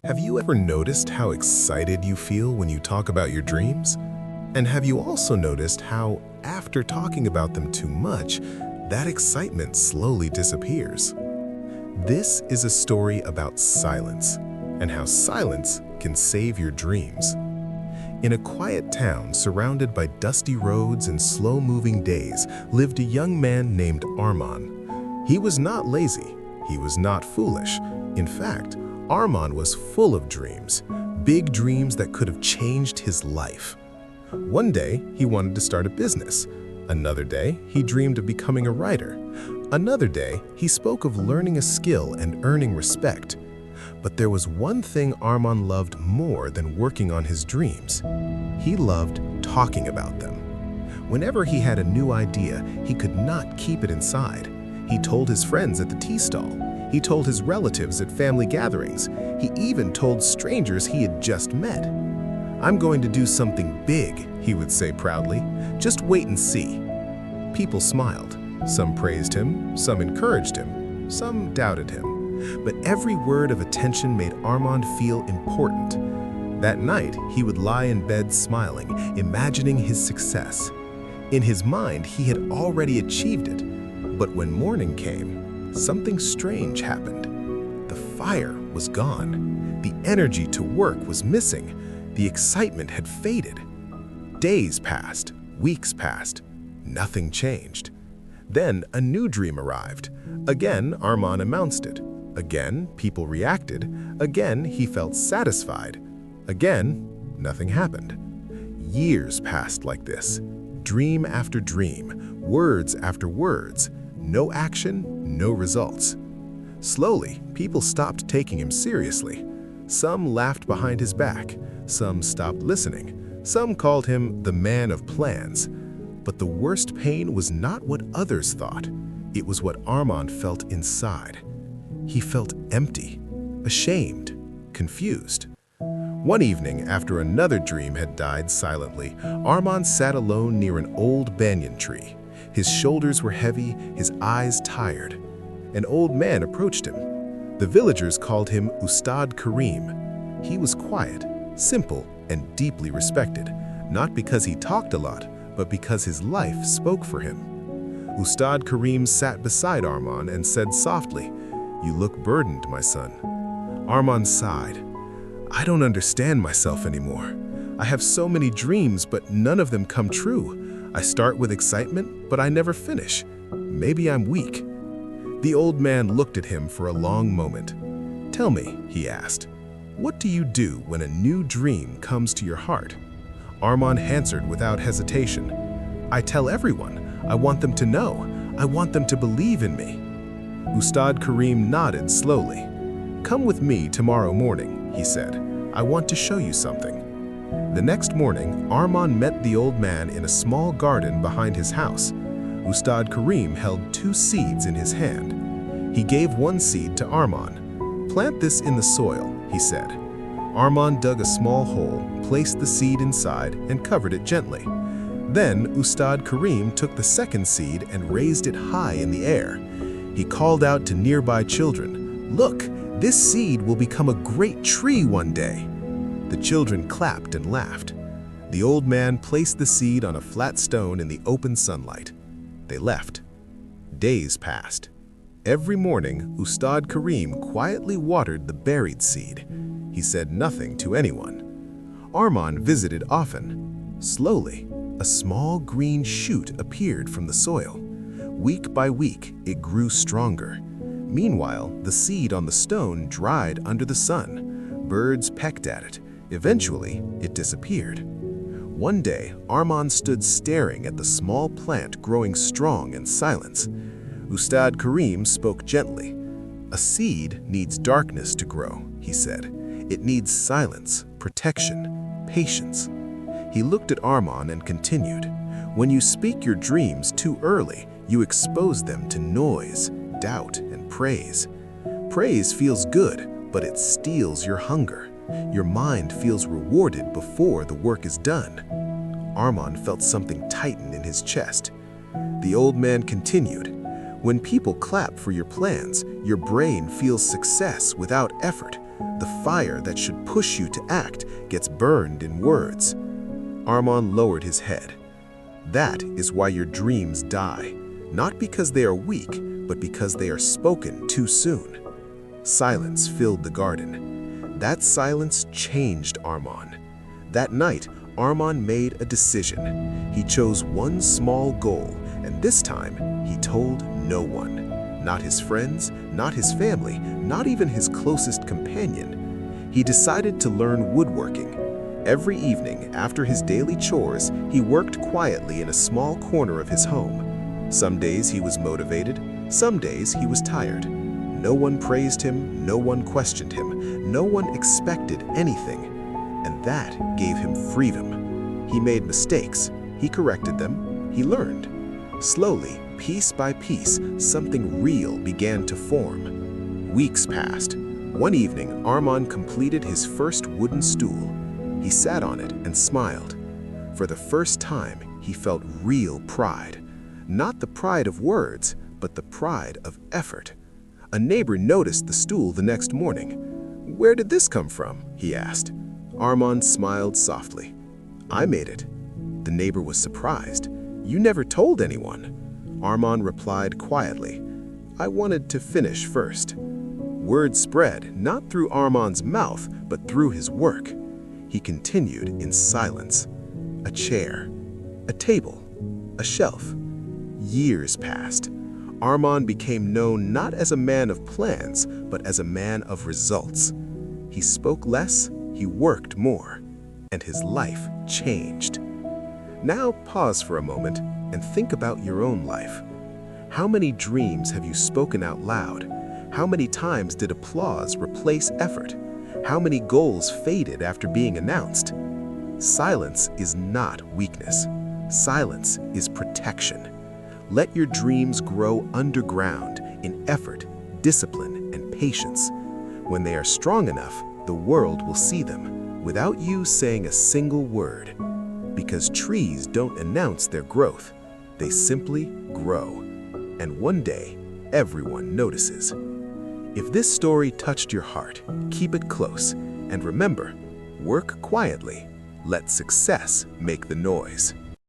Have you ever noticed how excited you feel when you talk about your dreams? And have you also noticed how, after talking about them too much, that excitement slowly disappears? This is a story about silence and how silence can save your dreams. In a quiet town surrounded by dusty roads and slow-moving days lived a young man named Arman. He was not lazy. He was not foolish. In fact, Arman was full of dreams, big dreams that could have changed his life. One day, he wanted to start a business. Another day, he dreamed of becoming a writer. Another day, he spoke of learning a skill and earning respect. But there was one thing Arman loved more than working on his dreams. He loved talking about them. Whenever he had a new idea, he could not keep it inside. He told his friends at the tea stall. He told his relatives at family gatherings. He even told strangers he had just met. "I'm going to do something big," he would say proudly. "Just wait and see." People smiled. Some praised him, some encouraged him, some doubted him. But every word of attention made Armand feel important. That night, he would lie in bed smiling, imagining his success. In his mind, he had already achieved it. But when morning came, something strange happened. The fire was gone. The energy to work was missing. The excitement had faded. Days passed, weeks passed. Nothing changed. Then a new dream arrived. Again, Arman announced it. Again, people reacted. Again, he felt satisfied. Again, nothing happened. Years passed like this. Dream after dream, words after words. No action, no results. Slowly, people stopped taking him seriously. Some laughed behind his back. Some stopped listening. Some called him the man of plans. But the worst pain was not what others thought. It was what Armand felt inside. He felt empty, ashamed, confused. One evening, after another dream had died silently, Armand sat alone near an old banyan tree. His shoulders were heavy, his eyes tired. An old man approached him. The villagers called him Ustad Karim. He was quiet, simple, and deeply respected, not because he talked a lot, but because his life spoke for him. Ustad Karim sat beside Arman and said softly, "You look burdened, my son." Arman sighed. "I don't understand myself anymore. I have so many dreams, but none of them come true. I start with excitement, but I never finish. Maybe I'm weak." The old man looked at him for a long moment. "Tell me," he asked, "what do you do when a new dream comes to your heart?" Arman answered without hesitation, "I tell everyone. I want them to know. I want them to believe in me." Ustad Karim nodded slowly. "Come with me tomorrow morning," he said. "I want to show you something." The next morning, Arman met the old man in a small garden behind his house. Ustad Karim held 2 seeds in his hand. He gave one seed to Arman. "Plant this in the soil," he said. Arman dug a small hole, placed the seed inside, and covered it gently. Then Ustad Karim took the second seed and raised it high in the air. He called out to nearby children, "Look, this seed will become a great tree one day." The children clapped and laughed. The old man placed the seed on a flat stone in the open sunlight. They left. Days passed. Every morning, Ustad Karim quietly watered the buried seed. He said nothing to anyone. Arman visited often. Slowly, a small green shoot appeared from the soil. Week by week, it grew stronger. Meanwhile, the seed on the stone dried under the sun. Birds pecked at it. Eventually, it disappeared. One day, Arman stood staring at the small plant growing strong in silence. Ustad Karim spoke gently. "A seed needs darkness to grow," he said. "It needs silence, protection, patience." He looked at Arman and continued, "When you speak your dreams too early, you expose them to noise, doubt, and praise. Praise feels good, but it steals your hunger. Your mind feels rewarded before the work is done." Arman felt something tighten in his chest. The old man continued, "When people clap for your plans, your brain feels success without effort. The fire that should push you to act gets burned in words. Armand lowered his head. That is why your dreams die, not because they are weak, but because they are spoken too soon. Silence filled the garden. That silence changed Armand. That night, Armand made a decision. He chose one small goal, and this time, he told no one. Not his friends, not his family, not even his closest companion. He decided to learn woodworking. Every evening, after his daily chores, he worked quietly in a small corner of his home. Some days he was motivated, some days he was tired. No one praised him, no one questioned him, no one expected anything. And that gave him freedom. He made mistakes, he corrected them, he learned. Slowly, piece by piece, something real began to form. Weeks passed. One evening, Armand completed his first wooden stool. He sat on it and smiled. For the first time, he felt real pride. Not the pride of words, but the pride of effort. A neighbor noticed the stool the next morning. "Where did this come from?" he asked. Armand smiled softly. "I made it." The neighbor was surprised. "You never told anyone." Armand replied quietly, "I wanted to finish first." Word spread, not through Armand's mouth, but through his work. He continued in silence. A chair, a table, a shelf. Years passed. Armand became known not as a man of plans, but as a man of results. He spoke less, he worked more, and his life changed. Now pause for a moment and think about your own life. How many dreams have you spoken out loud? How many times did applause replace effort? How many goals faded after being announced? Silence is not weakness. Silence is protection. Let your dreams grow underground in effort, discipline, and patience. When they are strong enough, the world will see them without you saying a single word. Because trees don't announce their growth, they simply grow. And one day, everyone notices. If this story touched your heart, keep it close. And remember, work quietly. Let success make the noise.